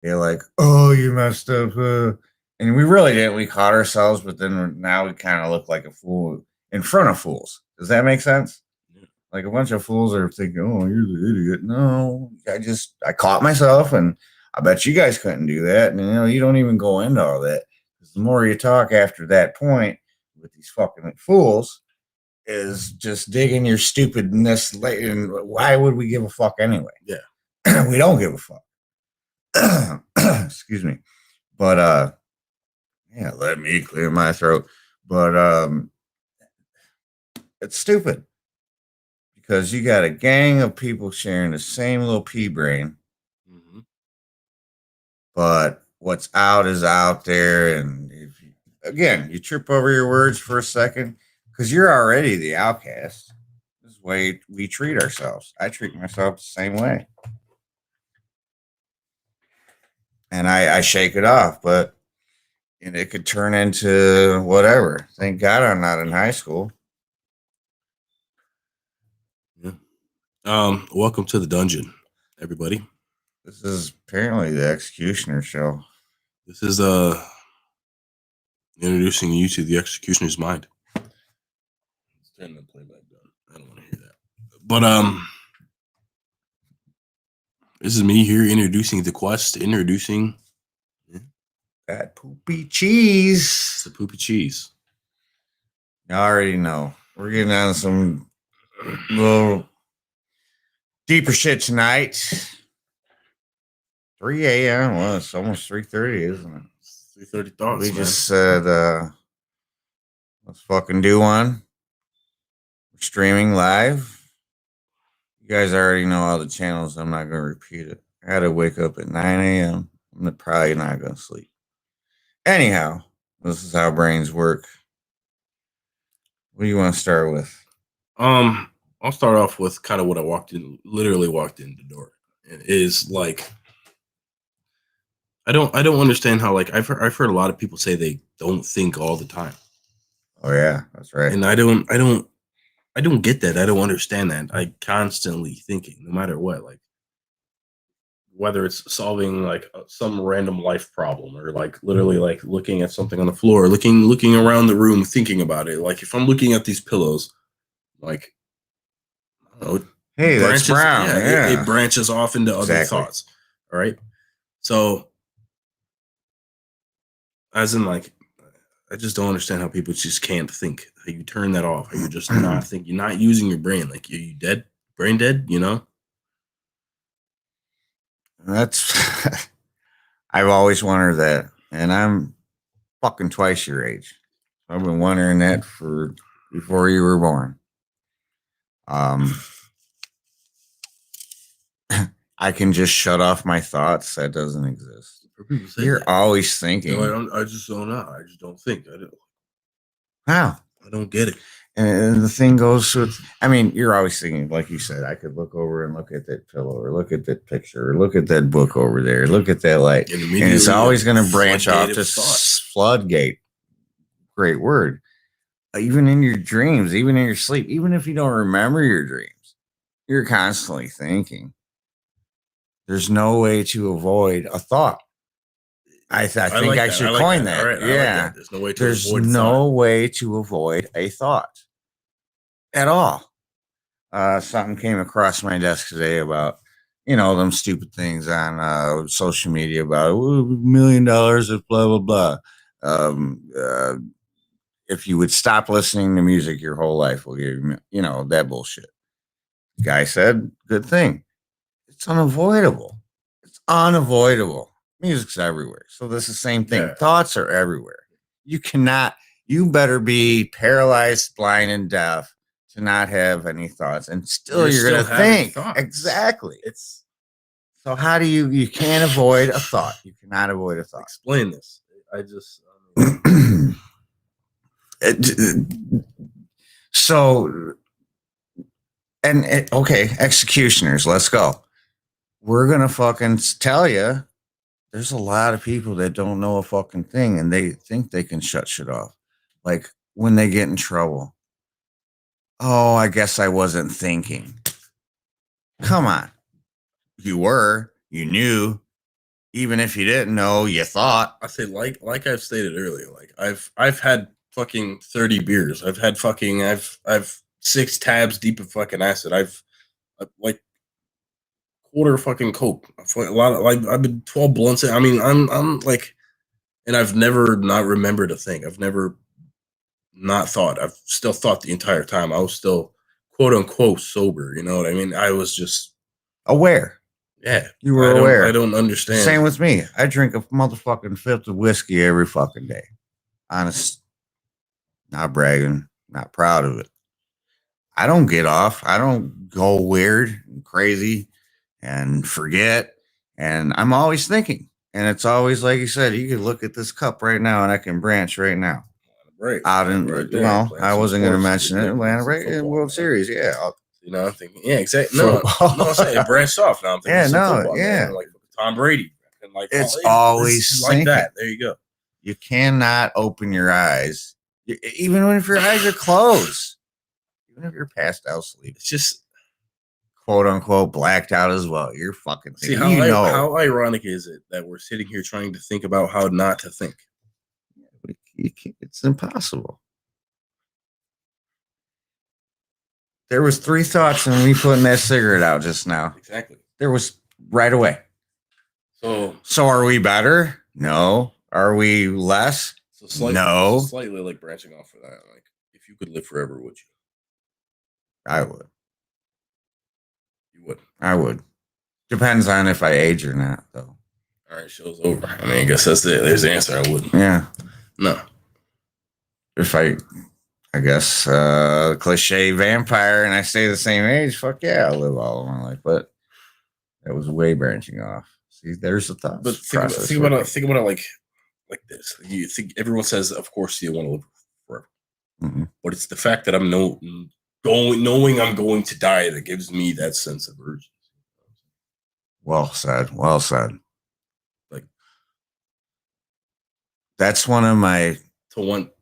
They're like, "Oh, you messed up," and we really didn't. We caught ourselves, but then now we kind of look like a fool in front of fools. Does that make sense? Yeah. Like a bunch of fools are thinking, "Oh, you're the idiot." No, I caught myself, and I bet you guys couldn't do that. And you don't even go into all that because the more you talk after that point with these fucking fools, is just digging your stupidness. And why would we give a fuck anyway? Yeah. We don't give a fuck. Excuse me. But yeah, let me clear my throat. But it's stupid because you got a gang of people sharing the same little pea brain, Mm-hmm. but what's out is out there. And if you, again, you trip over your words for a second because you're already the outcast. This is the way we treat ourselves. I treat myself the same way. And I shake it off, but it could turn into whatever. Thank God I'm not in high school. Yeah. Welcome to the dungeon, everybody. This is apparently the executioner show. This is introducing you to the executioner's mind. Let's turn the playback down. I don't want to hear that. But this is me here introducing the quest, introducing That poopy cheese. It's the PoupyCheese. You already know. We're getting on some little deeper shit tonight. 3 a.m. Well, it's almost 3:30, isn't it? 3:30 thoughts. We man. just said, let's fucking do one. We're streaming live. You guys already know all the channels. I'm not going to repeat it. I had to wake up at 9 a.m. I'm probably not going to sleep. Anyhow, this is how brains work. What do you want to start with? I'll start off with kind of what I literally walked in the door. It is like I don't understand how like I've heard a lot of people say they don't think all the time. Oh yeah, that's right. And I don't get that. I don't understand that. I constantly thinking, no matter what, like whether it's solving like some random life problem or like literally like looking at something on the floor, looking around the room, thinking about it. Like if I'm looking at these pillows, like I don't know, Hey, that's branches, brown. Yeah, it branches off into other exactly. thoughts. All right. So as in like I just don't understand how people just can't think. How you turn that off. How you're just not thinking. You're not using your brain. Like are you dead? Brain dead, you know? That's I've always wondered that. And I'm fucking twice your age. I've been wondering that for before you were born. I can just shut off my thoughts. That doesn't exist. You're always thinking. No, I just don't know. I just don't think. How? I don't get it. And the thing goes with, I mean, you're always thinking, like you said, I could look over and look at that pillow or look at that picture or look at that book over there, look at that light. And it's always going to branch off to floodgate. Great word. Even in your dreams, even in your sleep, even if you don't remember your dreams, you're constantly thinking. There's no way to avoid a thought. I think I should coin that. Right. Yeah. Like There's no way to avoid a thought at all. Something came across my desk today about, them stupid things on social media about $1 million of blah, blah, blah. If you would stop listening to music your whole life, will give you, that bullshit. Guy said, good thing. It's unavoidable. It's unavoidable. Music's everywhere. So this is the same thing. Yeah. Thoughts are everywhere. You better be paralyzed, blind, and deaf to not have any thoughts. And still you're going to think. Exactly. So how do you can't avoid a thought. You cannot avoid a thought. Explain this. So, okay, executioners, let's go. We're going to fucking tell you there's a lot of people that don't know a fucking thing and they think they can shut shit off. Like when they get in trouble. Oh, I guess I wasn't thinking. Come on. You were, you knew, Even if you didn't know, you thought. I say like I've stated earlier, like I've had fucking 30 beers. I've 6 tabs deep of fucking acid. I've like quarter fucking coke. A lot of like I've been 12 blunts. I mean, I'm like, and I've never not remembered a thing. I've never not thought. I've still thought the entire time. I was still quote unquote sober. You know what I mean? I was just Aware. yeah. You were aware. I don't understand. Same with me. I drink a motherfucking fifth of whiskey every fucking day. Honest. Not bragging. Not proud of it. I don't get off. I don't go weird and crazy and forget. And I'm always thinking. And it's always like you said, you could look at this cup right now and I can branch right now. Right. Out in, right there, well, I wasn't going to mention it. Like, Atlanta, right? In World Series, yeah. You know, I'm thinking, yeah, exactly. No, I'm saying it branched off. Now I'm thinking, football, yeah. man, like Tom Brady, and like it's always like that. There you go. You cannot open your eyes, even if your eyes are closed, even if you're passed out asleep. It's just quote unquote blacked out as well. You're fucking thinking, see how ironic is it that we're sitting here trying to think about how not to think? It's impossible. There was 3 thoughts in me putting that cigarette out just now. Exactly. There was right away. So are we better? No. Are we less? No. Slightly like branching off of that. Like, if you could live forever, would you? I would. You would. I would. Depends on if I age or not, though. All right, show's over. I mean, I guess that's there's the answer. I wouldn't. Yeah. No. If I guess cliche vampire and I stay the same age, fuck yeah, I'll live all of my life. But that was way branching off. See, there's the thought. But think about it like this. You think everyone says, of course, you want to live forever. Mm-hmm. But it's the fact that I'm knowing I'm going to die that gives me that sense of urgency. Well said. Well said. Like, that's one of my to want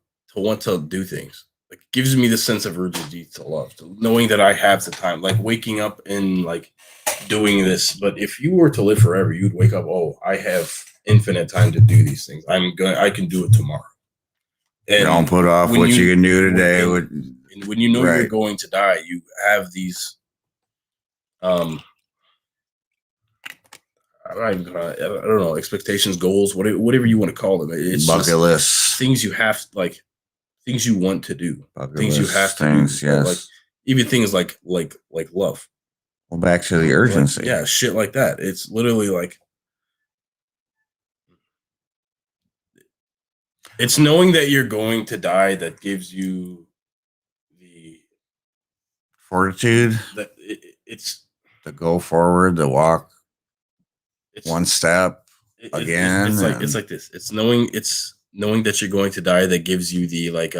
to do things. Like, it gives me the sense of urgency to love, to knowing that I have the time, like waking up and like doing this. But if you were to live forever, you'd wake up, oh, I have infinite time to do these things. I can do it tomorrow. And don't put off what you can do today. And when you know you're going to die, you have these I don't know, expectations, goals, whatever you want to call them. It's bucket lists, things you have, like things you want to do, things you have to do. Yes. Like even things like love. Well, back to the urgency. Like, yeah, shit like that. It's literally like, it's knowing that you're going to die that gives you the fortitude. That it's to go forward, to walk one step again. It's like this. It's knowing that you're going to die that gives you the like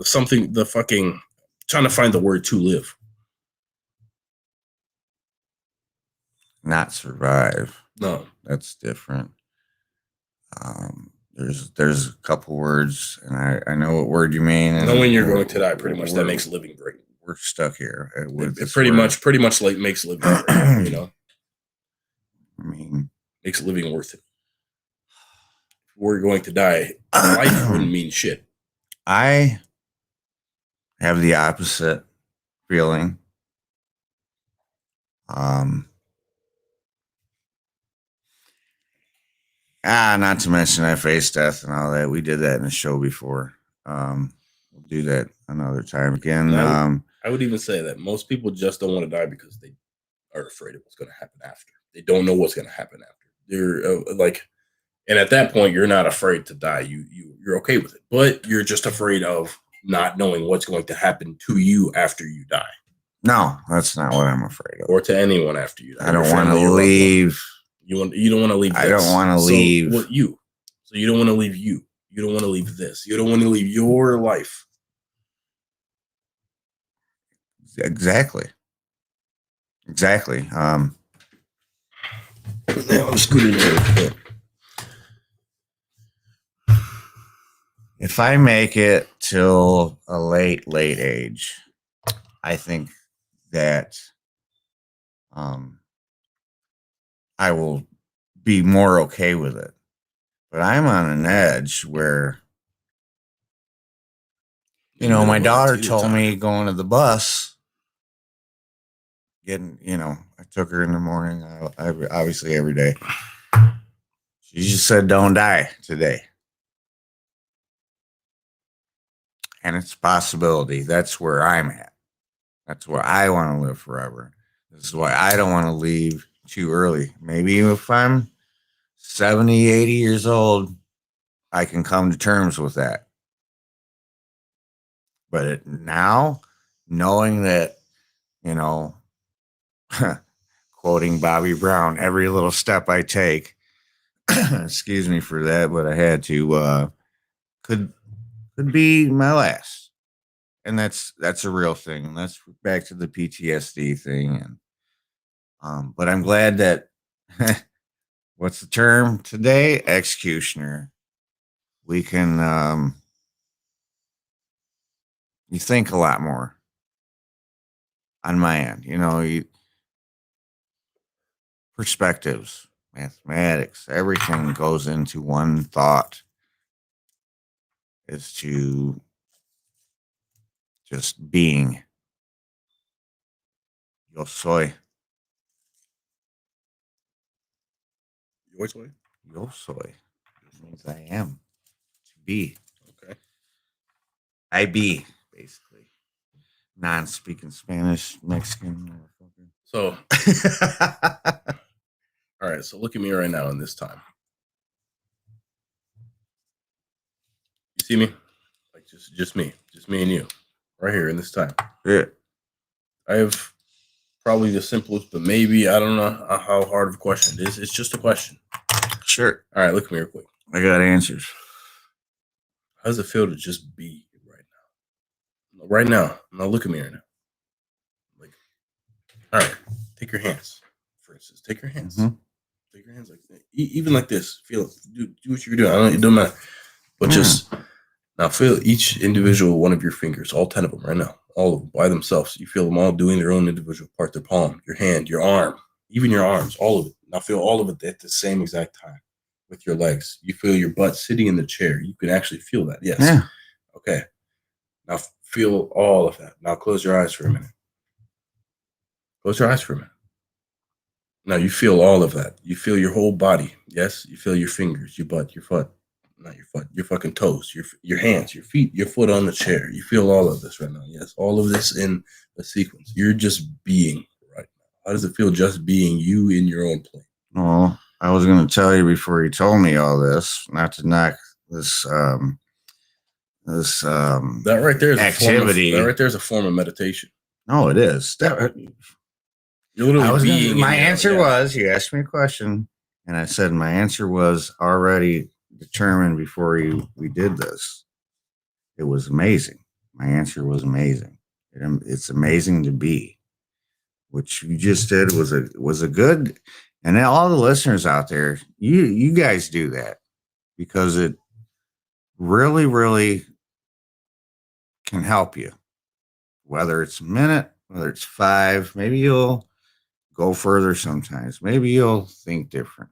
something, the fucking trying to find the word to live. Not survive. No. That's different. There's a couple words, and I know what word you mean. And knowing you're going to die, pretty much that makes living great. We're stuck here. It pretty much like makes living great, you know. I mean, makes living worth it. If we're going to die, life wouldn't mean shit. I have the opposite feeling. Not to mention I faced death and all that. We did that in the show before. We'll do that another time again. I would even say that most people just don't want to die because they are afraid of what's going to happen after. They don't know what's going to happen after. They're and at that point, you're not afraid to die. You're okay with it, but you're just afraid of not knowing what's going to happen to you after you die. No, that's not what I'm afraid of. Or to anyone after you die. I don't want to leave. You don't want to leave. I don't want to leave. What you? So you don't want to leave you. You don't want to leave this. You don't want to leave your life. Exactly. Now I'm scooting there. If I make it till a late age, I think that I will be more okay with it. But I'm on an edge where, my daughter told me going to the bus, I took her in the morning, I obviously every day. She just said, don't die today. And it's a possibility. That's where I'm at. That's where I want to live forever. This is why I don't want to leave too early. Maybe if I'm 70, 80 years old, I can come to terms with that. But now, knowing that, quoting Bobby Brown, every little step I take, excuse me for that, but I had to, could be my last. And that's a real thing. And that's back to the PTSD thing. And but I'm glad that what's the term today? Executioner. We can you think a lot more on my end. Perspectives, mathematics, everything goes into one thought is to just being. Yo soy. Yo soy? Yo soy. It means I am. To be. Okay. I be, basically. Non-speaking Spanish, Mexican, motherfucker. So, all right. So look at me right now in this time. You see me? Like just me and you, right here in this time. Yeah. I have probably the simplest, but maybe I don't know how hard of a question it is. It's just a question. Sure. All right. Look at me real quick. I got answers. How does it feel to just be right now? Right now. Now look at me right now. Like, all right. Take your hands, for instance. Take your hands. Mm-hmm. Take your hands like that. Even like this. Feel it. Do what you're doing. I don't. It don't matter. But just now feel each individual one of your fingers, all 10 of them right now, all of them by themselves. You feel them all doing their own individual part, their palm, your hand, your arm, even your arms, all of it. Now feel all of it at the same exact time with your legs. You feel your butt sitting in the chair. You can actually feel that. Yes. Yeah. Okay. Now feel all of that. Now close your eyes for a minute. Close your eyes for a minute. Now you feel all of that. You feel your whole body. Yes. You feel your fingers, your butt, your foot. Not your foot, your fucking toes, your hands, your feet, your foot on the chair. You feel all of this right now. Yes, all of this in a sequence. You're just being right now. How does it feel just being you in your own plane? Well, I was going to tell you before you told me all this, not to knock this that right there is activity. That right there is a form of meditation. No, it is. You're literally my answer was, you asked me a question, and I said my answer was already determined before we did this. It was amazing. My answer was amazing. It's amazing to be. What you just did was a good, and all the listeners out there, you guys do that because it really, really can help you. Whether it's a minute, whether it's 5, maybe you'll go further sometimes. Maybe you'll think different.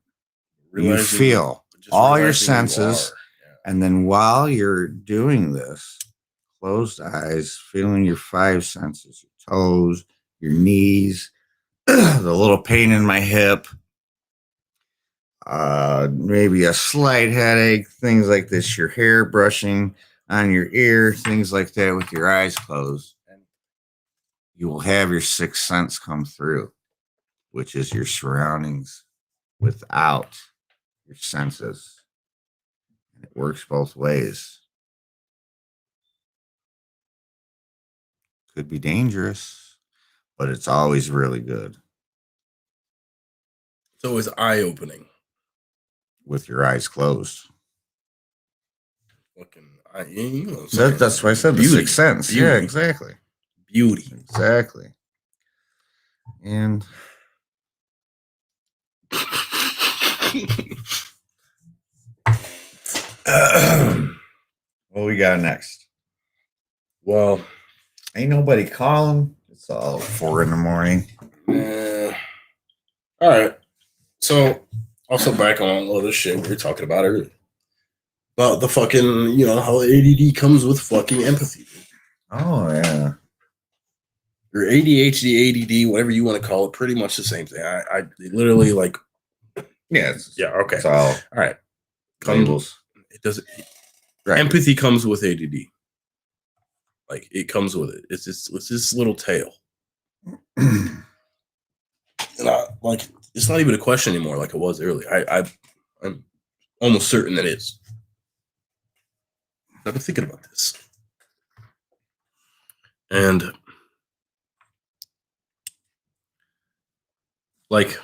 You feel all your senses. And then while you're doing this, closed eyes, feeling your 5 senses, your toes, your knees, the little pain in my hip, maybe a slight headache, things like this, your hair brushing on your ear, things like that with your eyes closed. And you will have your 6th sense come through, which is your surroundings without your senses. It works both ways. Could be dangerous, but it's always really good. So it's eye-opening. With your eyes closed. Fucking, that's why I said beauty. The 6th sense. Beauty. Yeah, exactly. Beauty. Exactly. And what we got next? Well, ain't nobody calling. It's all 4 a.m. All right. So, also back on all this shit we were talking about earlier. About the fucking, how ADD comes with fucking empathy. Oh, yeah. Or ADHD, ADD, whatever you want to call it, pretty much the same thing. I literally like. Yeah. Okay. It's all right. Labels. It doesn't. Right. Empathy comes with ADD. Like, it comes with it. It's this little tail. And it's not even a question anymore like it was earlier. I'm almost certain that it is. I've been thinking about this. And like,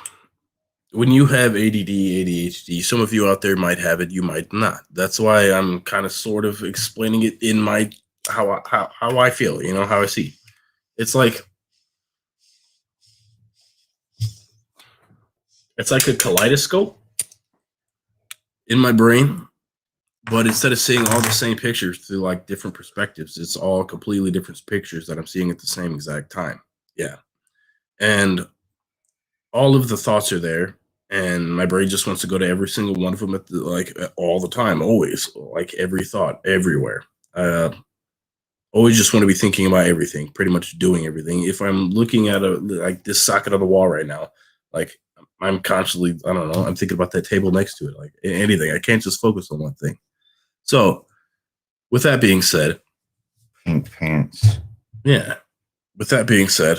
when you have ADD, ADHD, some of you out there might have it, you might not. That's why I'm kind of sort of explaining it in my how I feel, how I see. It's like a kaleidoscope in my brain, but instead of seeing all the same pictures through like different perspectives, it's all completely different pictures that I'm seeing at the same exact time. Yeah. And all of the thoughts are there, and my brain just wants to go to every single one of them all the time, always, like every thought, everywhere. Always just want to be thinking about everything, pretty much doing everything. If I'm looking at like this socket on the wall right now, like I'm constantly, I don't know, I'm thinking about that table next to it, like anything. I can't just focus on one thing. So, with that being said, pink pants. Yeah. With that being said,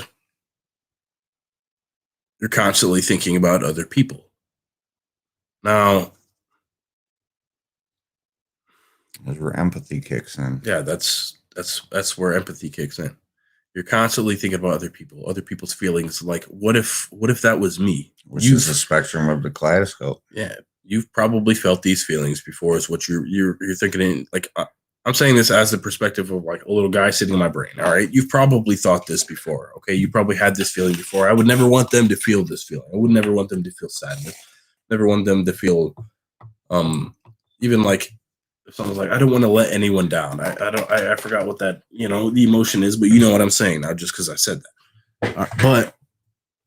you're constantly thinking about other people. Now, that's where empathy kicks in. Yeah, that's where empathy kicks in. You're constantly thinking about other people's feelings. Like, what if that was me? Which is the spectrum of the kaleidoscope. Yeah, you've probably felt these feelings before. Is what you're thinking in. Like, I'm saying this as the perspective of like a little guy sitting in my brain. All right, you've probably thought this before. Okay, you probably had this feeling before. I would never want them to feel this feeling. I would never want them to feel sadness. Never want them to feel, even like. If someone's like, I don't want to let anyone down. I forgot what that, the emotion is, but you know what I'm saying. Not just because I said that. But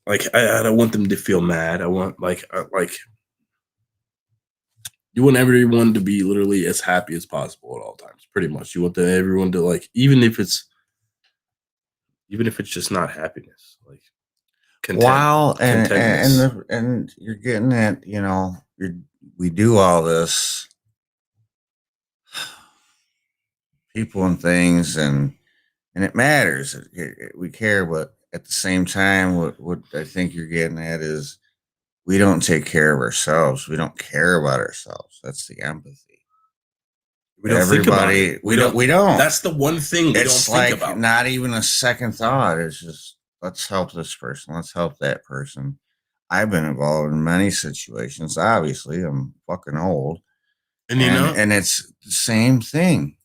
like, I don't want them to feel mad. I want you want everyone to be literally as happy as possible at all times. Pretty much. You want everyone to like, even if it's just not happiness, like content. Wow. And you're getting at, we do all this. People and things, and it matters. We care, but at the same time, what I think you're getting at is we don't take care of ourselves. We don't care about ourselves. That's the empathy. We don't think about it. We don't. That's the one thing we don't think about. Not even a second thought. It's just, let's help this person. Let's help that person. I've been involved in many situations. Obviously, I'm fucking old, and it's the same thing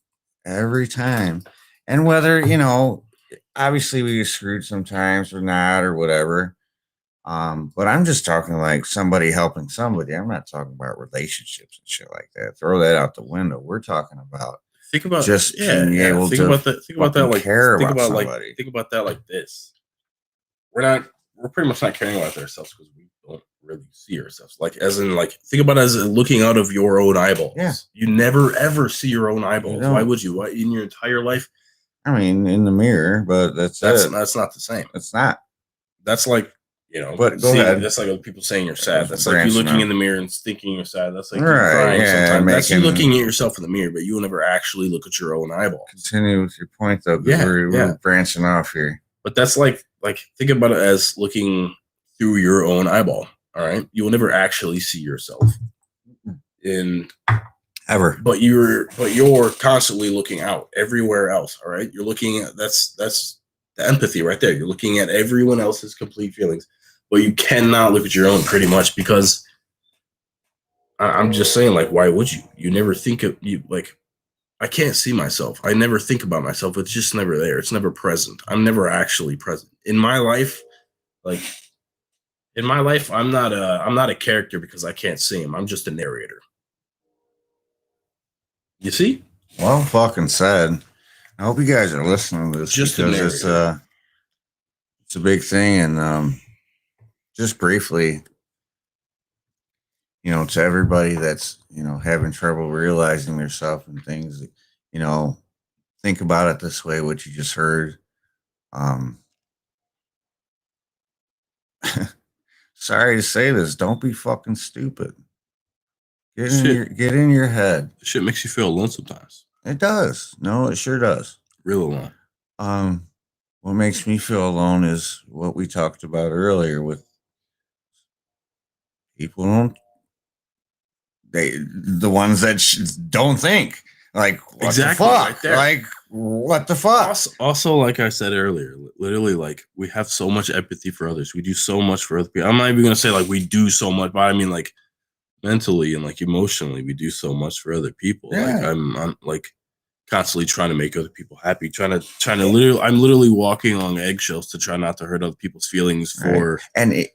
every time. And whether, obviously we get screwed sometimes or not or whatever. But I'm just talking like somebody helping somebody. I'm not talking about relationships and shit like that. Throw that out the window. We're talking about being able to care about somebody. Think about that like this. We're pretty much not caring about ourselves because we don't really see ourselves. Like, as in, like, think about it as looking out of your own eyeballs. Yeah. You never ever see your own eyeballs. Why would you? In your entire life? I mean, in the mirror, but that's not the same. It's not. That's like, but go ahead. That's like other people saying you're sad. That's like you looking in the mirror and thinking you're sad. That's like you crying sometimes. That's you looking at yourself in the mirror, but you will never actually look at your own eyeball. Continue with your point, though, because we're branching off here. But that's like think about it as looking through your own eyeball. All right, you will never actually see yourself ever. But you're constantly looking out everywhere else. All right, you're looking at that's the empathy right there. You're looking at everyone else's complete feelings, but you cannot look at your own, pretty much, because I'm just saying, like, why would you? You never think of you like. I can't see myself. I never think about myself. It's just never there. It's never present. I'm never actually present in my life. Like, in my life, I'm not a character because I can't see him. I'm just a narrator. You see? Well, fucking said. I hope you guys are listening to this, just because it's a big thing. And just briefly, to everybody that's, having trouble realizing their stuff and things, think about it this way, what you just heard. Um, sorry to say this, don't be fucking stupid. Get in your head. Shit makes you feel alone sometimes. It does. No, it sure does. Real alone. What makes me feel alone is what we talked about earlier with people the ones that don't think. Like, what exactly, the fuck? Right there. Like, what the fuck? Also, like I said earlier, literally, like, we have so much empathy for others. We do so much for other people. I'm not even going to say, like, we do so much, but I mean, like, mentally and, like, emotionally, we do so much for other people. Yeah. Like, I'm, like, constantly trying to make other people happy, trying to literally, I'm literally walking on eggshells to try not to hurt other people's feelings for. Right.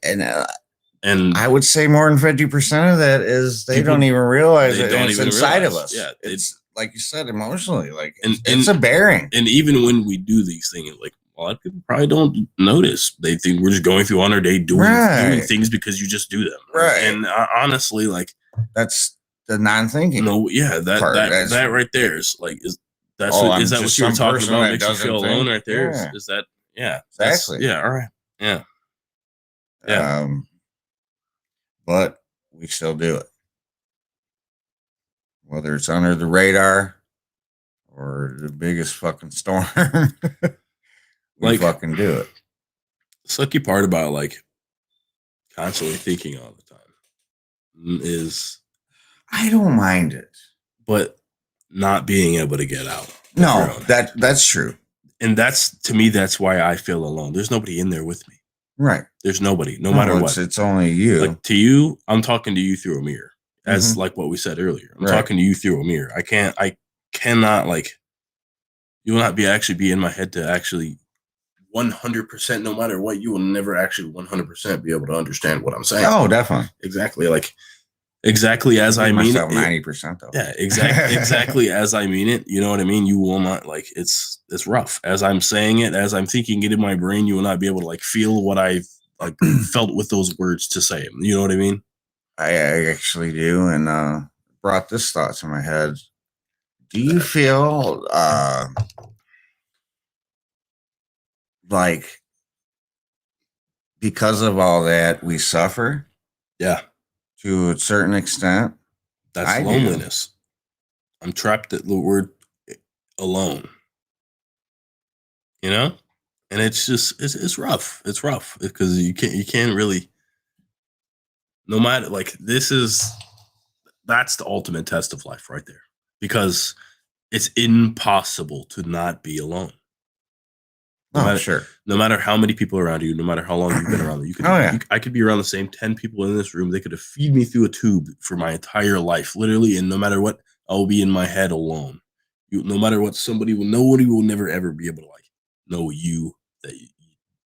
And I would say more than 50% of that is they don't even realize it. It's inside of us. Yeah, it's like you said, emotionally, like it's a bearing. And even when we do these things, like a lot of people probably don't notice. They think we're just going through on our day doing things because you just do them. Right. And honestly, like that's the non-thinking. No, yeah, that right there is like is that what you were talking about? Makes you feel alone right there. Yeah. Is that exactly? Yeah, all right, yeah. But we still do it. Whether it's under the radar or the biggest fucking storm, we fucking do it. The sucky part about like constantly thinking all the time is I don't mind it. But not being able to get out. No, that's true. And to me, that's why I feel alone. There's nobody in there with me. Right. There's nobody, no matter what. It's only you. Like to you, I'm talking to you through a mirror. As like what we said earlier. I'm talking to you through a mirror. I cannot like you will not actually be in my head to actually 100%, no matter what, you will never actually 100% be able to understand what I'm saying. Oh, definitely. Exactly. Like exactly as I mean it. 90% though. Yeah, exactly as I mean it. You know what I mean? You will not like it's rough. As I'm saying it, as I'm thinking it in my brain, you will not be able to like feel what I've like felt with those words to say them. You know what I mean? I actually do, and brought this thought to my head. Do you feel like because of all that we suffer? Yeah. To a certain extent. That's loneliness. I'm trapped at the word alone. You know? And it's just it's rough. It's rough because you can't really no matter like that's the ultimate test of life right there. Because it's impossible to not be alone. No matter how many people are around you, no matter how long you've been around them, I could be around the same 10 people in this room. They could have feed me through a tube for my entire life, literally. And no matter what, I'll be in my head alone. No matter what, nobody will never ever be able to like know you the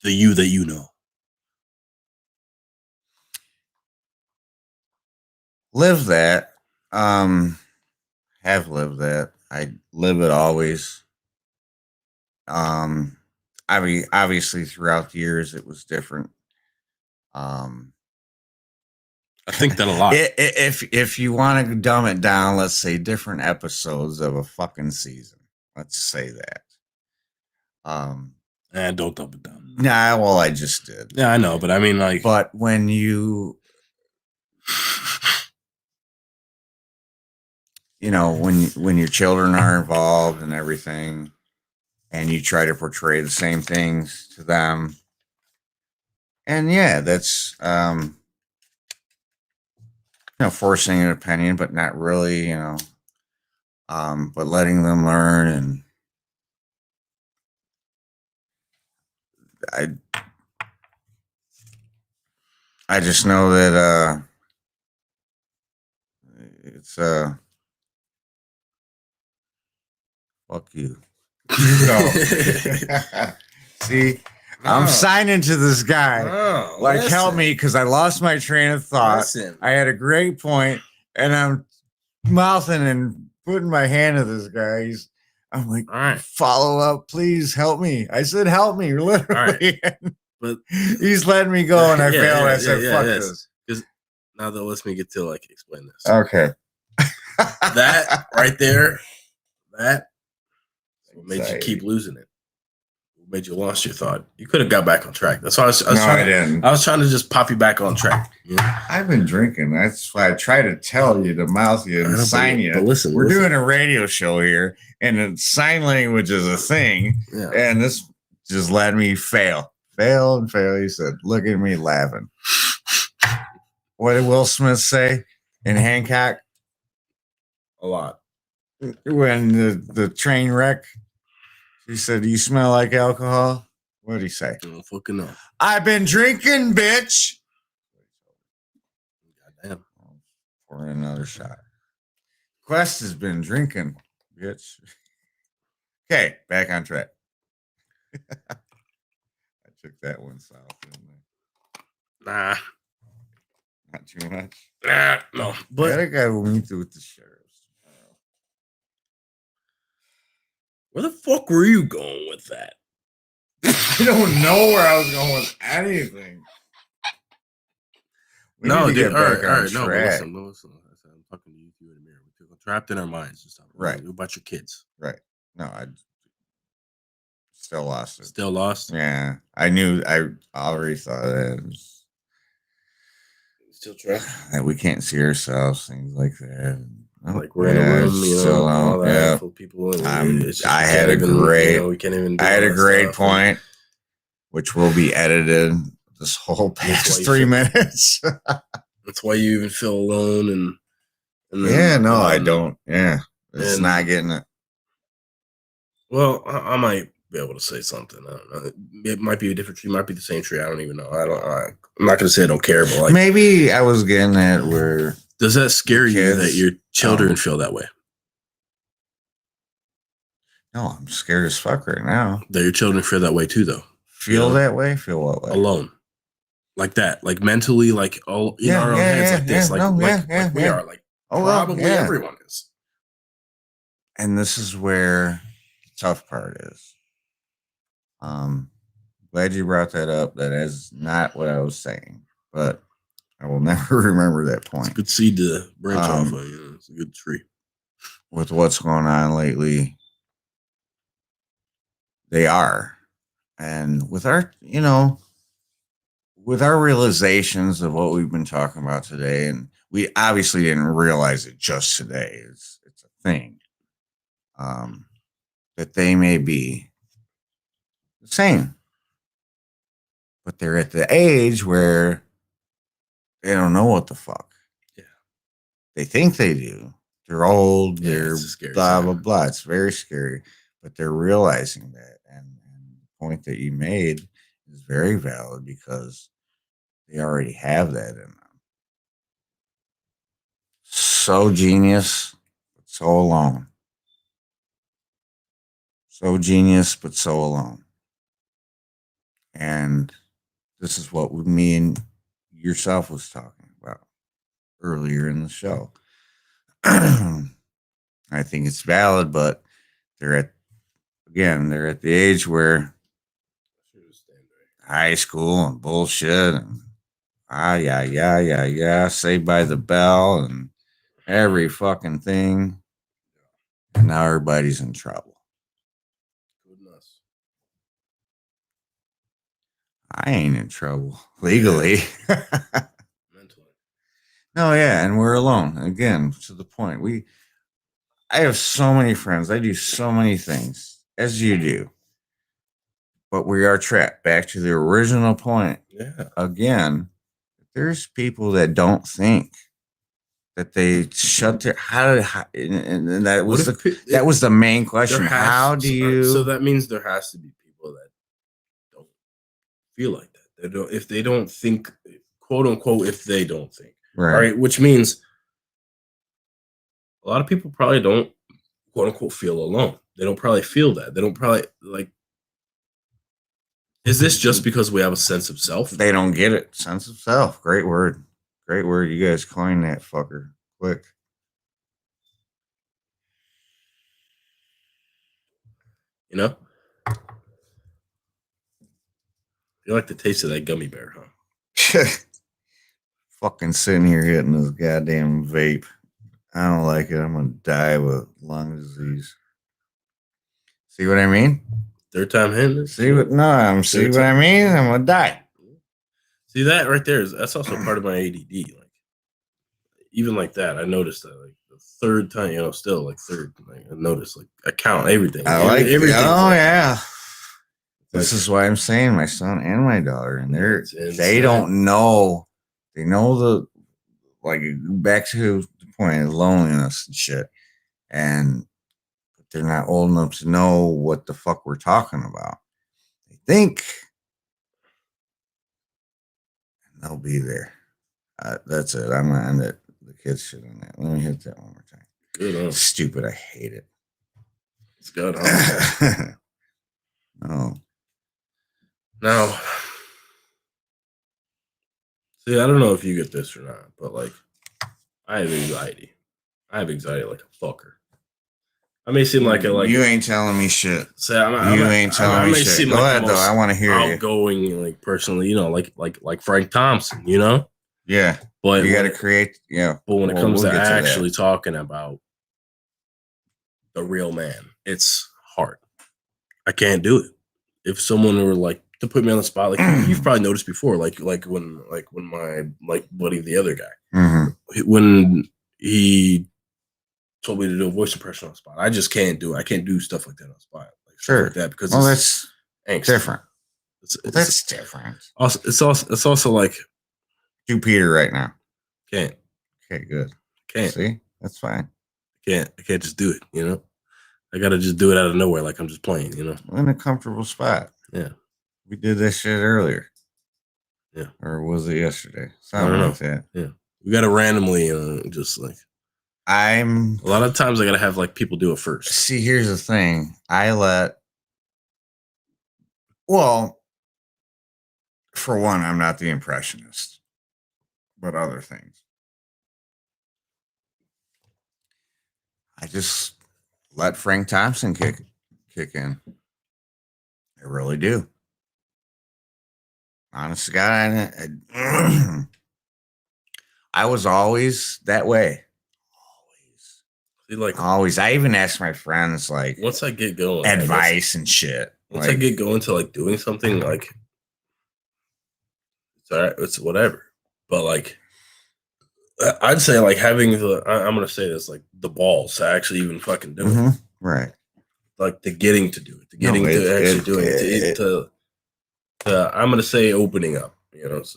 you that you know. Live that. Have lived that. I live it always. I mean, obviously throughout the years it was different. I think that a lot. If you want to dumb it down, let's say different episodes of a fucking season. Let's say that. Don't dumb it down. Nah, well, I just did. Yeah, I know, but I mean, like, but when you when your children are involved and everything, and you try to portray the same things to them, and that's forcing an opinion, but not really, but letting them learn. And I just know that it's fuck you. See, I'm signing to this guy. Help me, because I lost my train of thought. I had a great point, and I'm mouthing and putting my hand to this guy. I'm like, all right, follow up, please help me. I said, help me, literally. Right. But he's letting me go, and I failed. I said, fuck this. Now though, let me get to like explain this. Okay. That right there, that made you keep losing it. Made you lost your thought. You could have got back on track. That's why I didn't. I was trying to just pop you back on track. I've been drinking. That's why I try to tell you to mouth you and sign you. But listen, we're doing a radio show here, and sign language is a thing. Yeah. And this just let me fail. He said, "Look at me laughing." What did Will Smith say in Hancock? A lot. When the train wreck, he said, "Do you smell like alcohol?" What did he say? I don't fucking know. I've been drinking, bitch. Goddamn. Pour another shot. Quest has been drinking, bitch. Okay, back on track. I took that one south, didn't I? Nah. Not too much. Nah, no. But I got to meet with the sheriffs. Where the fuck were you going with that? I don't know where I was going with anything. No, dude. All right. No, but listen. I'm talking to you in the mirror. We're trapped in our minds and stuff. Right. What about your kids? Right. No, I still lost it. Still lost? Yeah. I knew. I already thought that. Still trapped? That we can't see ourselves, things like that. Like we're in a room, you know, all that full people. I had a great. We can't even. I had a great point, which will be edited. This whole past 3 minutes. That's why you even feel alone and then, I don't. Yeah, it's not getting it. Well, I might be able to say something. I don't know. It might be a different tree. It might be the same tree. I don't even know. I'm not going to say I don't care, but like maybe I was getting at where. Does that scare you that your children feel that way? No, I'm scared as fuck right now. That your children feel that way too, though. Feel that way? Feel what way? Alone. Like that. Like mentally, like all in our own heads like this. Like we are. Like probably everyone is. And this is where the tough part is. Glad you brought that up. That is not what I was saying. But I will never remember that point. It's a good seed to branch off of. You know, it's a good tree. With what's going on lately, they are. And with our, with our realizations of what we've been talking about today, and we obviously didn't realize it just today. It's a thing. That they may be the same. But they're at the age where they don't know what the fuck. Yeah. They think they do. They're old. They're blah, blah, blah. It's very scary. But they're realizing that. And the point that you made is very valid because they already have that in them. So genius, but so alone. So genius, but so alone. And this is what me and yourself was talking about earlier in the show. I think it's valid, but they're at the age where high school and bullshit and Saved by the Bell and every fucking thing. And now everybody's in trouble. Goodness. I ain't in trouble legally. Mentally. No, yeah, and we're alone. Again, to the point. I have so many friends. I do so many things, as you do. But we are trapped. Back to the original point. Yeah. Again, there's people that don't think that they shut their and that was that was the main question. How do you? So that means there has to be people that don't feel like that. If they don't think, quote unquote, if they don't think, right? Which means a lot of people probably don't, quote unquote, feel alone. They don't probably feel that. They don't probably like. Is this just because we have a sense of self? They don't get it. Sense of self. Great word. Great word. You guys coined that fucker quick. You know? You like the taste of that gummy bear, huh? fucking sitting here hitting this goddamn vape. I don't like it. I'm gonna die with lung disease. See what I mean? Third time hitting. See what? No, see what I mean. I'm gonna die. See that right there that's also part of my ADD. Like even like that, I noticed that like the third time, still like third. Like, I noticed like I count everything. I like everything. Oh yeah. This Like, is why I'm saying my son and my daughter, and they don't know. They know the like back to the point of loneliness and shit, and they're not old enough to know what the fuck we're talking about. They think they'll be there. That's it. I'm gonna end it. The kids shit on that. Let me hit that one more time. Good. Stupid. I hate it. It's good. No. Now, see, I don't know if you get this or not, but like, I have anxiety. I have anxiety like a fucker. I may seem like you ain't telling me shit. Say you ain't telling me shit. Go ahead though. I want to hear you. Outgoing, like personally, like Frank Thompson, Yeah, but you got to create. Yeah, but when it comes to actually talking about the real man, it's hard. I can't do it. If someone were like to put me on the spot, like you've probably noticed before, like when my buddy, the other guy, when he told me to do a voice impression on the spot, I just can't do it. I can't do stuff like that on the spot, like that, because that's angst. Different. That's different. Also, it's also like do Peter right now. Can't. Okay, good. Can't. See, that's fine. I can't just do it. I gotta just do it out of nowhere, like I'm just playing. In a comfortable spot. Yeah. We did this shit earlier. Yeah. Or was it yesterday? Something like that. Yeah. We gotta randomly, just like. A lot of times I gotta have like people do it first. See, here's the thing. For one, I'm not the impressionist, but other things. I just let Frank Thompson kick in. I really do. Honest to God, I was always that way. Always. I even asked my friends, like, once I get going, advice and shit. Once I get going to like doing something, like, it's all right, it's whatever. But like, I'd say like having I'm gonna say this, like the balls to actually even fucking do it. Right. Like the getting to do it, the getting to actually doing it. I'm gonna say opening up.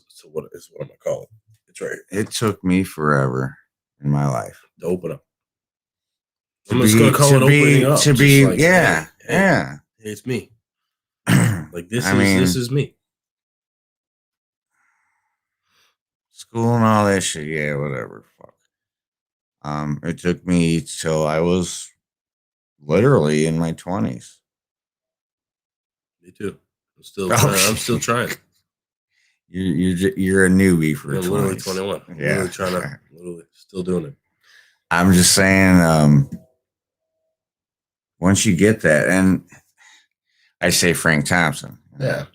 So what is what I'm gonna call it? It's right. It took me forever in my life to open up. I'm just gonna call it opening up. Yeah. Hey, it's me. Like this is me. School and all that shit, yeah, whatever. Fuck. It took me till I was literally in my 20s. Me too. I'm still trying. You're a newbie for 20s. Literally 21. Yeah, literally still doing it. I'm just saying, once you get that, and I say Frank Thompson, yeah,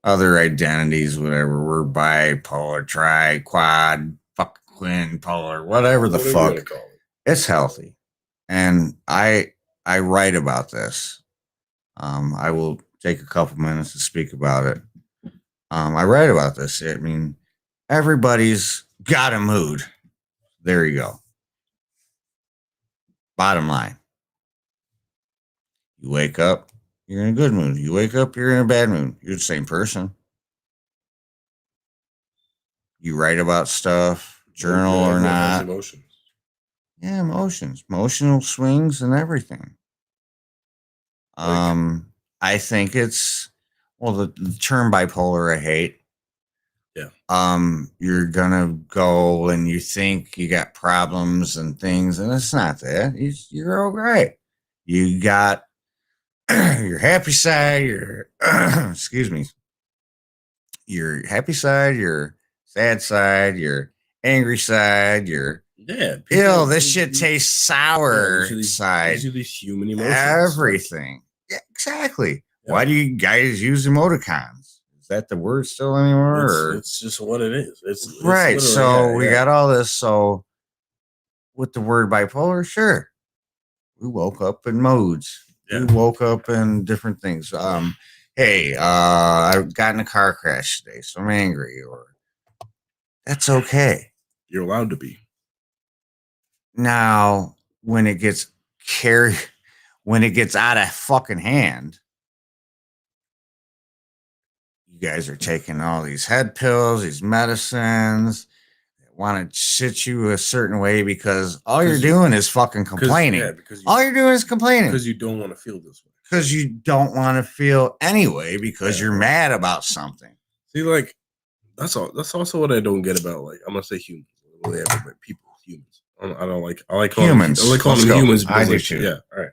other identities, whatever, we're bipolar, tri, quad, fuck, quin, polar, whatever the fuck. It's healthy, and I write about this. I will take a couple minutes to speak about it. I write about this. I mean, everybody's got a mood. There you go. Bottom line. You wake up, you're in a good mood. You wake up, you're in a bad mood. You're the same person. You write about stuff, journal or not. Emotions. Yeah, emotions. Emotional swings and everything. I think it's the term bipolar I hate. Yeah. You're gonna go and you think you got problems and things, and it's not that. You're all right. You got your happy side, your excuse me, your happy side, your sad side, your angry side, your this shit tastes sour side. These are these human emotions. Everything. Yeah, exactly. Yeah. Why do you guys use emoticons? Is that the word still anymore? It's just what it is. It's right. So we got all this. So with the word bipolar, sure. We woke up in modes. Yeah. We woke up in different things. Hey, I got in a car crash today, so I'm angry, or that's okay. You're allowed to be. Now, when it gets out of fucking hand, you guys are taking all these head pills, these medicines, want to sit you a certain way because all you're doing is fucking complaining. Yeah, all you're doing is complaining. Because you don't want to feel this way. Because you don't want to feel anyway because you're mad about something. See, like, that's all. That's also what I don't get about, like, I'm going to say humans. People, humans. I like calling humans. I like calling them humans. I do too. Yeah, all right.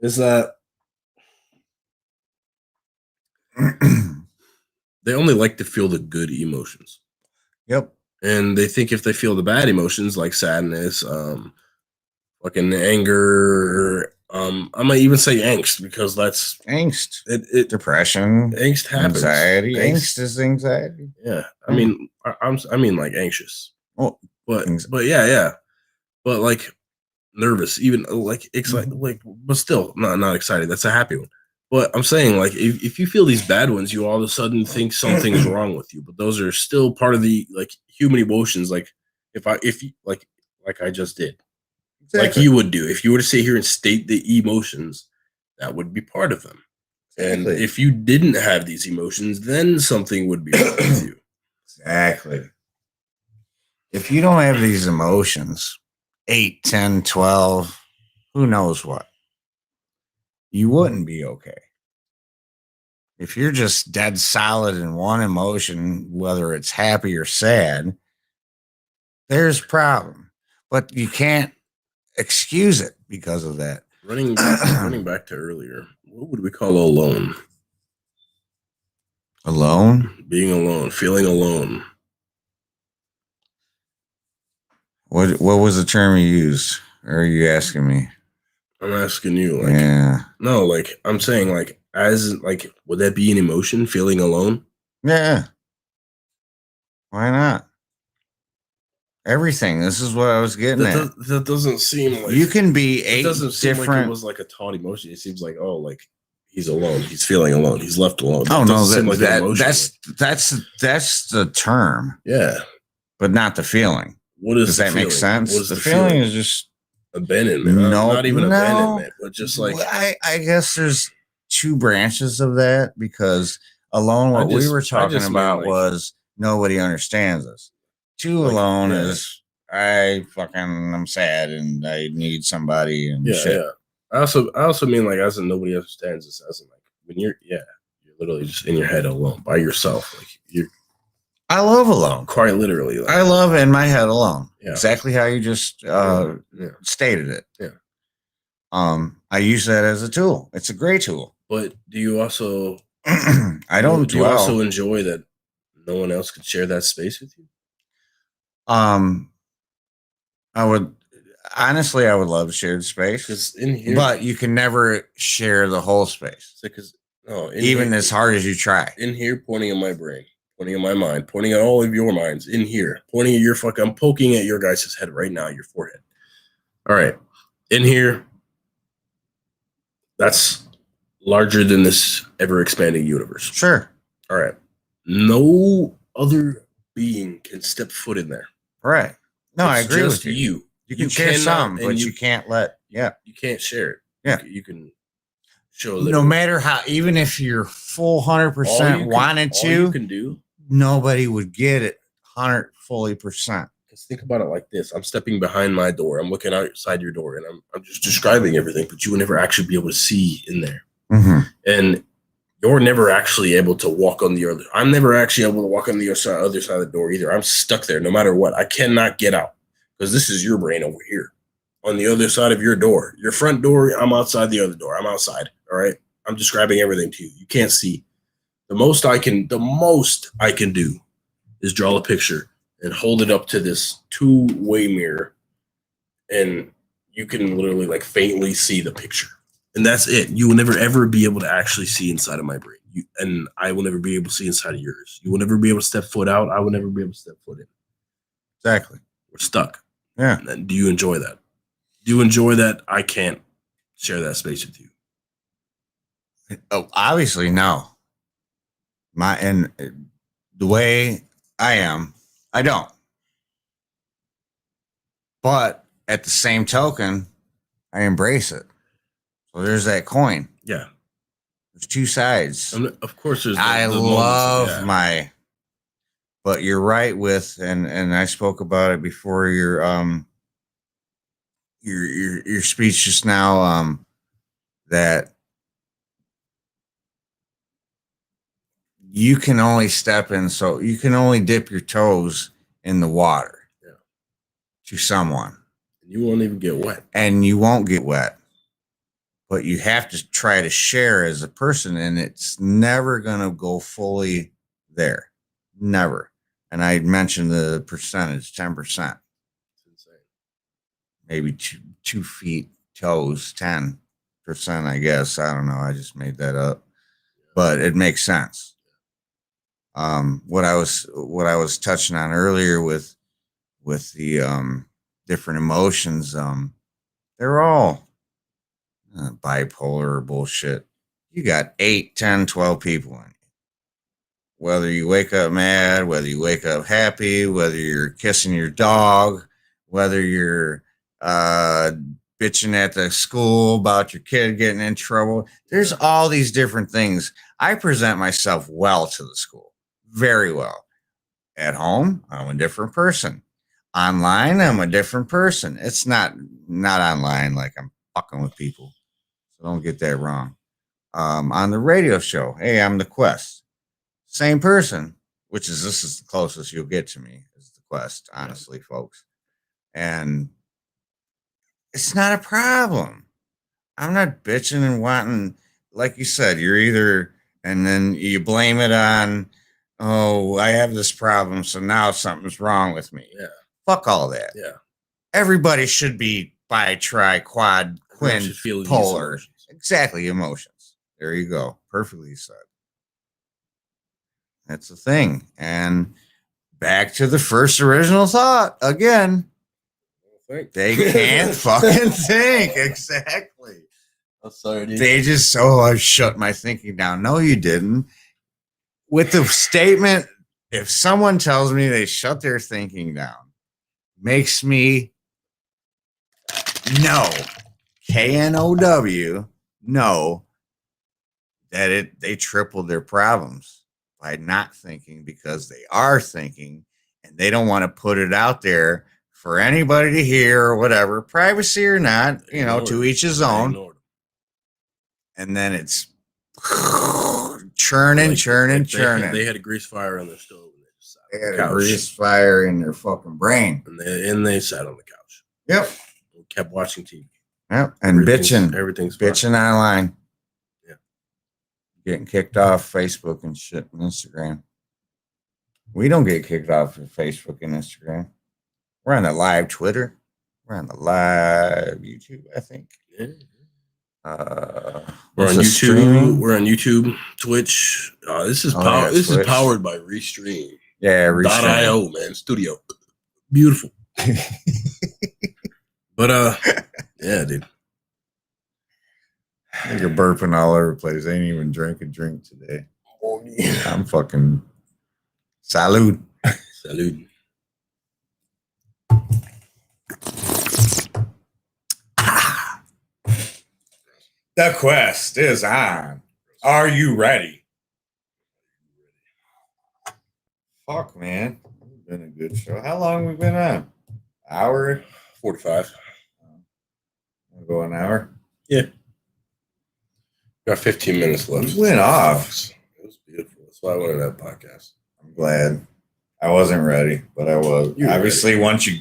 Is that they only like to feel the good emotions. Yep. And they think if they feel the bad emotions like sadness, fucking anger, I might even say angst because that's angst. Depression. Angst happens. Anxiety. Angst is anxiety. Yeah. I mean, I mean like anxious. Oh, but yeah. But like nervous, even like excited, like, but still not excited. That's a happy one. But I'm saying, like, if you feel these bad ones, you all of a sudden think something's wrong with you. But those are still part of the, like, human emotions. Like, if you like I just did, exactly. Like you would do if you were to sit here and state the emotions, that would be part of them. Exactly. And if you didn't have these emotions, then something would be wrong with you. Exactly. If you don't have these emotions, 8, 10, 12, who knows what, you wouldn't be okay. If you're just dead solid in one emotion, whether it's happy or sad, there's a problem. But you can't excuse it because of that. Running back to earlier, what would we call alone? Alone? Being alone, feeling alone. What was the term you used? Or are you asking me? I'm asking you, like, no, like, I'm saying, like, as, like, would that be an emotion, feeling alone? Yeah. Why not? Everything. This is what I was getting at. That doesn't seem like you can be it doesn't seem like it was like a taught emotion. It seems like, oh, like he's alone, he's feeling alone, he's left alone. Oh no, that's the term. Yeah, but not the feeling. What is does that make sense? What is the feeling is just abandonment. Not even abandonment, but just like I guess there's two branches of that because alone, what we were talking about was nobody understands us. Two alone is I'm sad and I need somebody and shit. Yeah. I also mean, like, as in nobody understands us, as in, like, when you're literally just in your head alone by yourself. Like, I love alone. Quite literally. Like, I love in my head alone. Yeah. Exactly how you just stated it. Yeah. I use that as a tool. It's a great tool. But do you also do you also enjoy that no one else could share that space with you? I would honestly love shared space. Because in here, but you can never share the whole space. Because even as hard as you try. In here, pointing at my brain, pointing at my mind, pointing at all of your minds, in here, pointing at your I'm poking at your guys' head right now, your forehead. All right. In here, that's larger than this ever expanding universe. Sure. All right. No other being can step foot in there. Right. No, I agree with you. You can share some, but you can't you can't share it. Yeah. You can show no matter how, even if you're full 100% wanted to, all you can do, nobody would get it 100% fully. Because think about it like this. I'm stepping behind my door. I'm looking outside your door and I'm just describing everything, but you would never actually be able to see in there. Mm-hmm. And you're never actually able to walk on the other. I'm never actually able to walk on the other side of the door either. I'm stuck there no matter what. I cannot get out because this is your brain over here on the other side of your door. Your front door, I'm outside the other door. I'm outside. All right. I'm describing everything to you. You can't see. The most I can do is draw a picture and hold it up to this two-way mirror. And you can literally like faintly see the picture. And that's it. You will never, ever be able to actually see inside of my brain. and I will never be able to see inside of yours. You will never be able to step foot out. I will never be able to step foot in. Exactly. We're stuck. Yeah. And do you enjoy that? Do you enjoy that I can't share that space with you? Oh, obviously, no. And the way I am, I don't. But at the same token, I embrace it. So there's that coin. Yeah. There's two sides. And of course, there's I love my. But you're right with, and I spoke about it before your speech just now, that you can only step in, so you can only dip your toes in the water to someone. You won't even get wet. And you won't get wet. But you have to try to share as a person, and it's never going to go fully there. Never. And I mentioned the percentage, 10%. That's insane. Maybe 2 feet, toes, 10%, I guess. I don't know. I just made that up. But it makes sense. What I was touching on earlier with the different emotions, they're all bipolar bullshit. You got 8, 10, 12 people in you. Whether you wake up mad, whether you wake up happy, whether you're kissing your dog, whether you're bitching at the school about your kid getting in trouble. There's all these different things. I present myself well to the school. Very well. At home, I'm a different person. Online, I'm a different person. It's not online like I'm fucking with people. So don't get that wrong. On the radio show, hey, I'm the Quest. Same person, this is the closest you'll get to me is the Quest, honestly, folks. And it's not a problem. I'm not bitching and wanting, like you said, you're either, and then you blame it on, oh, I have this problem, so now something's wrong with me. Yeah. Fuck all that. Yeah. Everybody should be bi, tri, quad, quin, polar. Exactly, emotions. There you go. Perfectly said. That's the thing. And back to the first original thought again. They can't fucking think. Exactly. I'm sorry, dude. They just, I shut my thinking down. No, you didn't. With the statement, if someone tells me they shut their thinking down, makes me know, KNOW, know that they tripled their problems by not thinking, because they are thinking and they don't want to put it out there for anybody to hear or whatever, privacy or not, to each his own. And then it's churning. They had a grease fire on their stove. They had a grease fire in their fucking brain. And they sat on the couch. Yep. And kept watching TV. Yep. And everything's bitching online. Yeah. Getting kicked off Facebook and shit and Instagram. We don't get kicked off of Facebook and Instagram. We're on the live Twitter. We're on the live YouTube, I think. Yeah. We're on YouTube. Streaming? We're on YouTube, Twitch. This is powered by Restream. Yeah, Restream. .io, man. Studio. Beautiful. But yeah, dude. You're burping all over the place. I ain't even drank a drink today. Oh, yeah. I'm fucking salud. Salud. The quest is on. Are you ready? Fuck, man. It's been a good show. How long have we been on? Hour? 45. We'll go an hour? Yeah. Got 15 minutes left. We went off. It was beautiful. That's why I wanted that podcast. I'm glad. I wasn't ready, but I was. Obviously, ready. Once you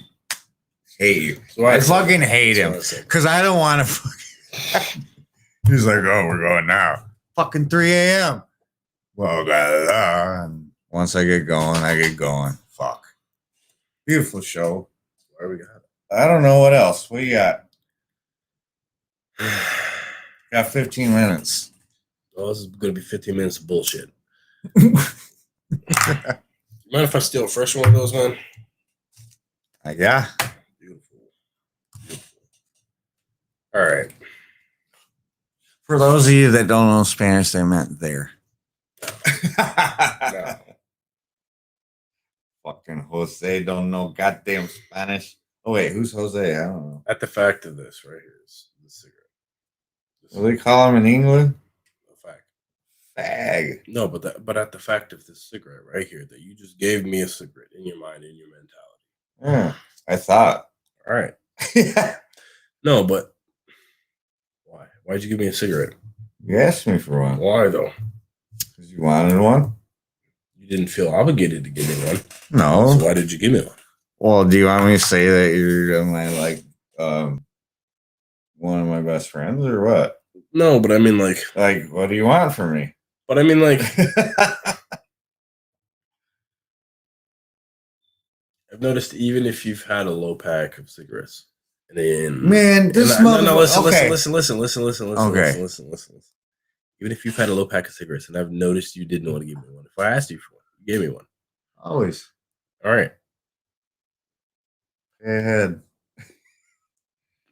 hate you. So I fucking hate him. Because I don't want to fucking. He's like, oh, we're going now. Fucking 3 a.m. Well, and once I get going. Fuck. Beautiful show. Where we got? I don't know what else. What do you got? Got 15 minutes. Oh, this is going to be 15 minutes of bullshit. Mind if I steal a fresh one of those, man? Yeah. Beautiful. All right. For those of you that don't know Spanish, they meant there. No. Fucking Jose don't know goddamn Spanish. Oh wait, who's Jose? I don't know. At the fact of this right here is the cigarette. What do they call him in England? The fact. Fag. No, but at the fact of this cigarette right here, that you just gave me a cigarette in your mind, in your mentality. Yeah, I thought. All right. No, but why? Why'd you give me a cigarette? You asked me for one. Why though? Because you wanted one? You didn't feel obligated to give me one. No. So why did you give me one? Well, do you want me to say that you're my one of my best friends or what? No, but I mean like what do you want from me? But I mean like I've noticed even if you've had a low pack of cigarettes, and then man, this motherfucker. No, listen. Okay. Listen. Even if you've had a low pack of cigarettes, and I've noticed you didn't want to give me one. If I asked you for one, you gave me one. Always. All right. Go ahead.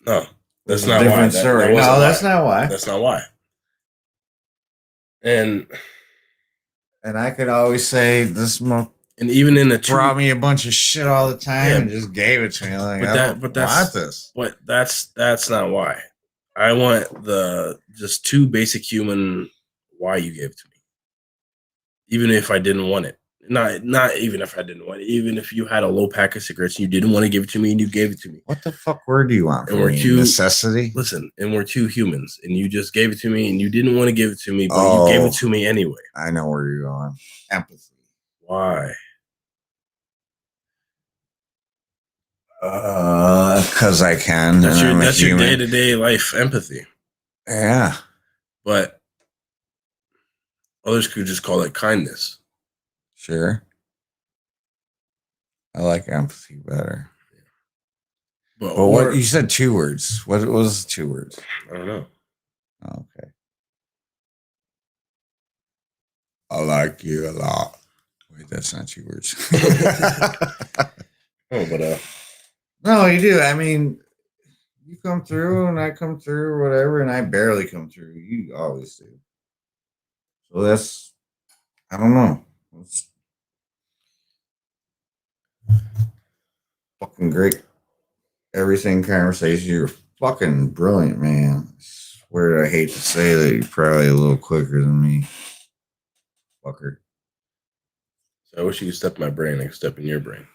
No, that's not different why. Story. No, that's not why. That's not why. And I could always say this. And even in the brought me a bunch of shit all the time and just gave it to me. Like, but that's want this. But that's not why. I want the just two basic human why you gave it to me. Even if I didn't want it. Not even if I didn't want it. Even if you had a low pack of cigarettes and you didn't want to give it to me and you gave it to me. What the fuck word do you want? And we're two necessity. Listen, and we're two humans, and you just gave it to me, and you didn't want to give it to me, but you gave it to me anyway. I know where you're going. Empathy. Why? Because I can. That's your day-to-day life empathy. Yeah. But others could just call it kindness. Sure. I like empathy better. But what you said 2 words. What was 2 words? I don't know. Okay. I like you a lot. Wait, that's not 2 words. No, you do. I mean, you come through and I come through or whatever, and I barely come through. You always do. So that's, I don't know. It's fucking great. Everything conversation. You're fucking brilliant, man. I swear I hate to say that you're probably a little quicker than me. Fucker. So I wish you could step in my brain. I could step in your brain.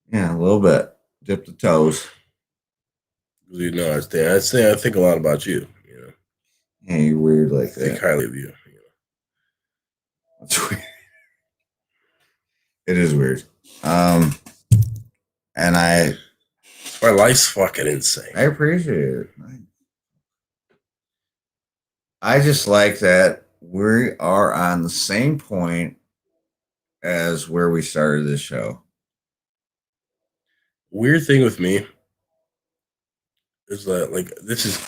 Yeah, a little bit. Dip the toes. You know, I think a lot about you. You know. Yeah, you're weird like that. I think highly of you. You know. That's weird. It is weird. And my life's fucking insane. I appreciate it. I just like that we are on the same point as where we started this show. Weird thing with me is that, like, this is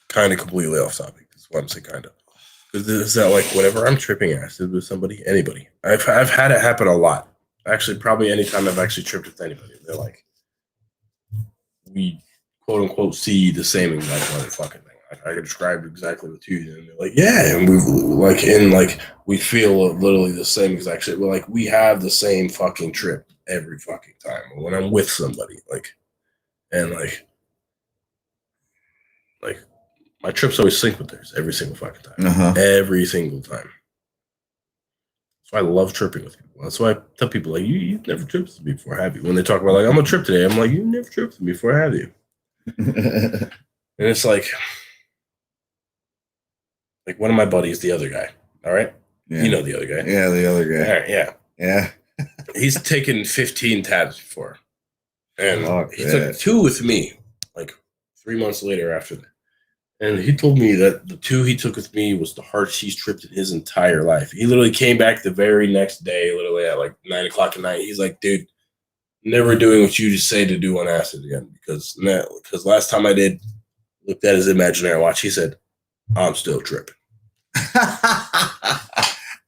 kind of completely off topic. That's why I'm saying kind of. Because is that, like, whenever I'm tripping acid with somebody, anybody, I've had it happen a lot. Actually, probably anytime I've actually tripped with anybody, they're like, we quote unquote see the same exact motherfucking thing. I can describe exactly what you do, and they're like, yeah, and we feel literally the same exact shit. We're like, we have the same fucking trip every fucking time when I'm with somebody, like my trips always sync with theirs every single fucking time, every single time. That's why I love tripping with people. That's why I tell people, like, you've never tripped with me before, have you? When they talk about, like, I'm on a trip today, I'm like, you never tripped with me before, have you? And it's like one of my buddies, the other guy, all right? Yeah. You know the other guy. Yeah, the other guy. All right, yeah. Yeah. He's taken 15 tabs before. And he took 2 with me, like 3 months later after that. And he told me that the 2 he took with me was the hardest he's tripped in his entire life. He literally came back the very next day, literally at like 9 o'clock at night. He's like, dude, never doing what you just say to do on acid again. Because last time I did, looked at his imaginary watch, he said, I'm still tripping.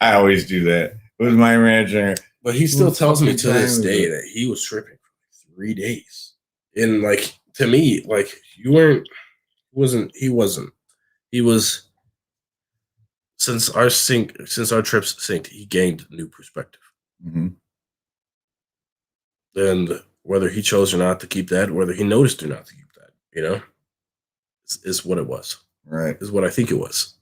I always do that with my manager. But he still tells me to this day that he was tripping for 3 days. And like to me, like he was since our trips synced, he gained new perspective. Mm-hmm. And whether he chose or not to keep that, whether he noticed or not to keep that, is what it was. Right. Is what I think it was.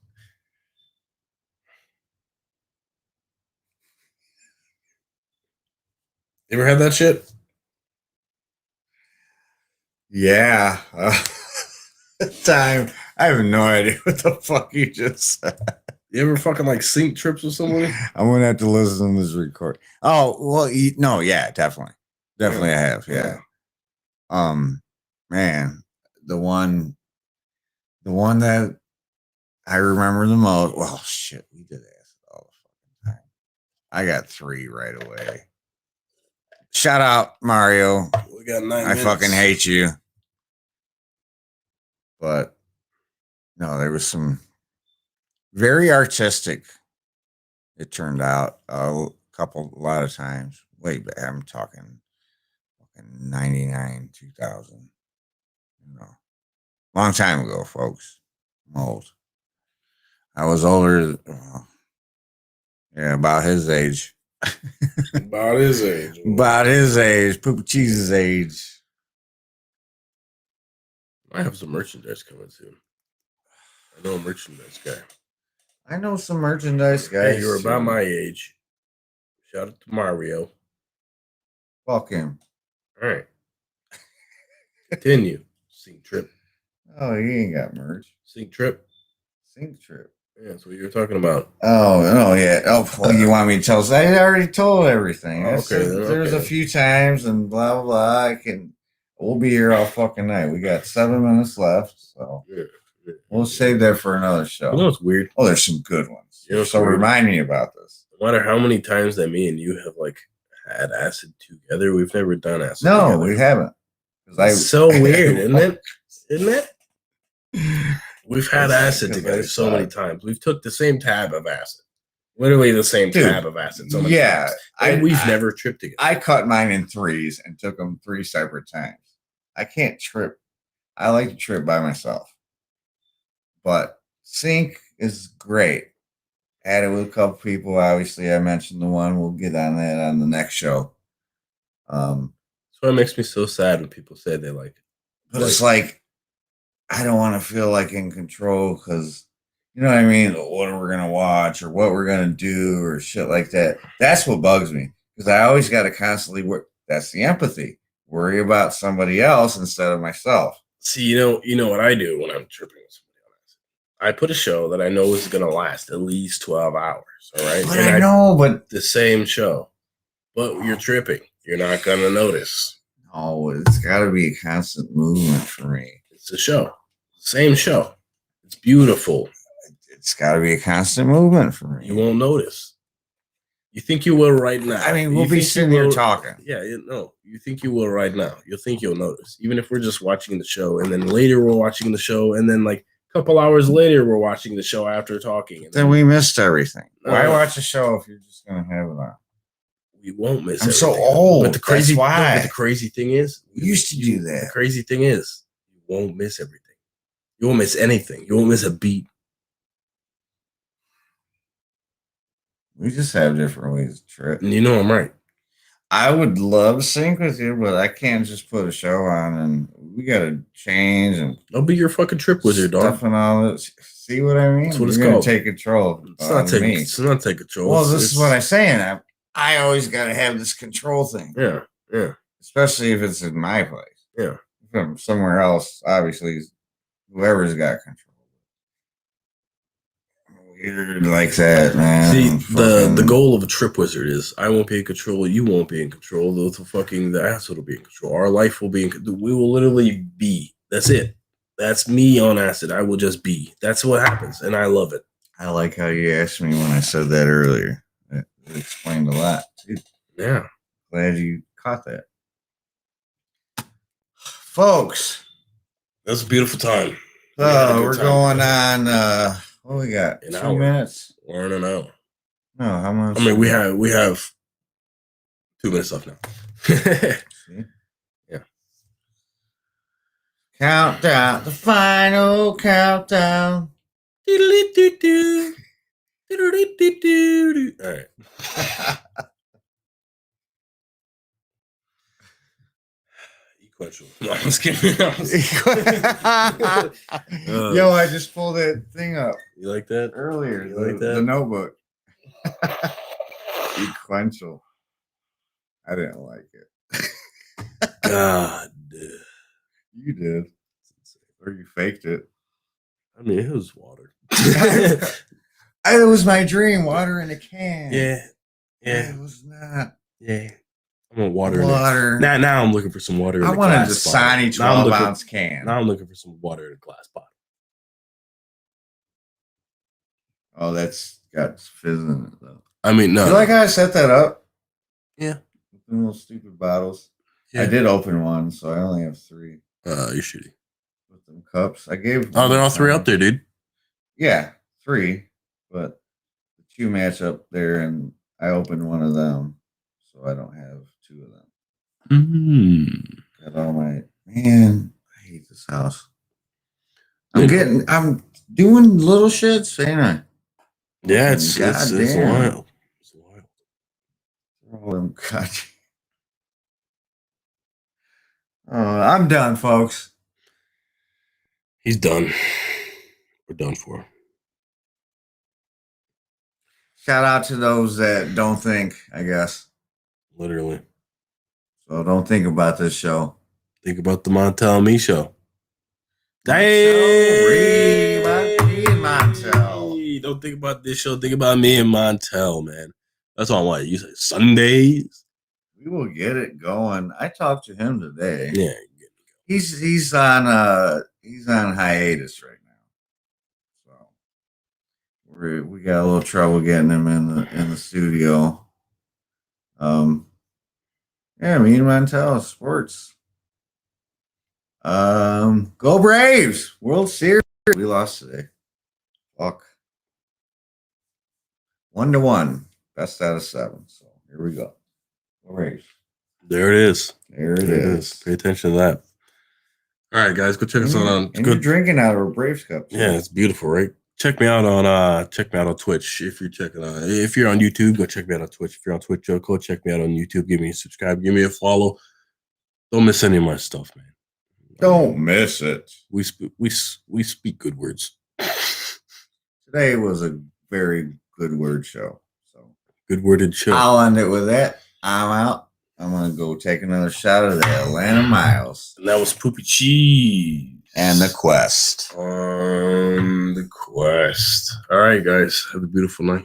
You ever had that shit? Yeah. Time. I have no idea what the fuck you just said. You ever fucking like sync trips with somebody? I'm gonna have to listen to this record. Oh well, no, yeah, definitely, I have, yeah. Man, the one that I remember the most. Well, shit, we did acid all the fucking time. I got 3 right away. Shout out Mario. We got 9 I minutes. fucking hate you. But no, there was some very artistic. It turned out a lot of times. Wait, but I'm talking 99, 2000. Long time ago, folks. I'm old. I was older. Yeah, about his age. About his age. About his age. PoupyCheese's age. I have some merchandise coming soon. I know a merchandise guy. I know some merchandise guys. Hey, you're about my age. Shout out to Mario. Fuck him. All right. Continue. Sync trip. Oh, he ain't got merch. Sync trip. Sync trip. Yeah, that's what you were talking about. Oh, yeah. Oh, well, you want me to tell? I already told everything. Okay. There's a few times and blah, blah, blah. We'll be here all fucking night. We got 7 minutes left, so we'll save that for another show. You know what's weird? Oh, there's some good ones. You know, so remind me about this. No matter how many times that me and you have like had acid together, we've never done acid. No, together. We haven't. It's so weird, isn't it? Isn't it? We've had acid together so many times. We've took the same tab of acid. Literally the same tab of acid so many times. And we've never tripped together. I cut mine in 3s and took them 3 separate times. I can't trip. I like to trip by myself. But sync is great. Had it with a couple people. Obviously, I mentioned the one. We'll get on that on the next show. So it makes me so sad when people say they like. But it's like, I don't want to feel like in control because, you know what I mean? What we're going to watch or what we're going to do or shit like that. That's what bugs me because I always got to constantly work. That's the empathy. Worry about somebody else instead of myself. See, you know what I do when I'm tripping with somebody else? I put a show that I know is going to last at least 12 hours. All right. But I know, but the same show, but you're tripping. You're not going to notice. No, it's got to be a constant movement for me. It's a show. Same show. It's beautiful. It's got to be a constant movement for me. You won't notice. You think you will right now. I mean, we'll be sitting here talking. Yeah, no. You think you will right now. You'll think you'll notice. Even if we're just watching the show, and then later we're watching the show, and then like a couple hours later we're watching the show after talking. And then we missed everything. Why watch a show if you're just going to have it on? We won't miss I'm everything. so old. But the crazy, why. But the crazy thing is, we used to do that. The crazy thing is, you won't miss everything. You won't miss anything. You won't miss a beat. We just have different ways to trip. And you know I'm right. I would love to sync with you, but I can't just put a show on and we got to change and. I'll be your fucking trip wizard, dog. Stuff and all this. See what I mean? That's what it's called. Take control. It's not take control. Well, this is what I'm saying. I always got to have this control thing. Yeah, yeah. Especially if it's in my place. Yeah. If I'm somewhere else, obviously, whoever's got control. Weird like that, man. See, the goal of a trip wizard is I won't be in control, you won't be in control, the acid will be in control. Our life will be in control. We will literally be. That's it. That's me on acid. I will just be. That's what happens, and I love it. I like how you asked me when I said that earlier. It explained a lot. Yeah. Glad you caught that. Folks. That's a beautiful time. So we're going on, What we got? An 2 hour. minutes? Or an hour. No, how much? I mean, we have 2 minutes left now. See? Yeah. Countdown, the final countdown. All right. Equential. No, I'm just kidding. Yo, I just pulled that thing up. You like that? Earlier. You like that? The notebook. Sequential. I didn't like it. God. You did. Or you faked it. I mean, it was water. It was my dream. Water in a can. Yeah. It was not. Yeah. I want water. Water. Now I'm looking for some water. I wanted a Dasani 12-ounce can. Now I'm looking for some water in a glass bottle. Oh, that's got fizz in it though. I mean, no. You like how I set that up? Yeah. With the little stupid bottles. Yeah. I did open one, so I only have 3. You're shitty. With them cups. I gave. Oh, they're all 3 up there, dude. Yeah, 3. But the 2 match up there, and I opened one of them, so I don't have 2 of them. Got all my I hate this house. I'm doing little shits, ain't I? Yeah, it's wild. It's wild. All them I'm done, folks. He's done. We're done for. Shout out to those that don't think, I guess. Literally. So don't think about this show. Think about the Montel and Me show. Montel. Don't think about this show. Think about me and Montel, man. That's all I want. You say Sundays. We will get it going. I talked to him today. Yeah, he's on hiatus right now. So we got a little trouble getting him in the studio. Yeah, me and Montel sports. Go Braves! World Series. We lost today. Fuck. 1-1. Best out of 7. So here we go. Go Braves. There it is. There it is. Pay attention to that. All right, guys, go check us out on. And you're drinking out of a Braves cup. Yeah, it's beautiful, right? Check me out on Twitch. If you're on YouTube, go check me out on Twitch. If you're on Twitch, go check me out on YouTube. Give me a subscribe. Give me a follow. Don't miss any of my stuff, man. Don't miss it. We speak good words. Today was a very good word show. So good worded show. I'll end it with that. I'm out. I'm gonna go take another shot of the Atlanta Miles. And that was Poupy Cheese. And the Quest. The Quest. All right, guys. Have a beautiful night.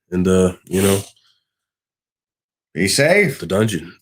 And be safe. The dungeon.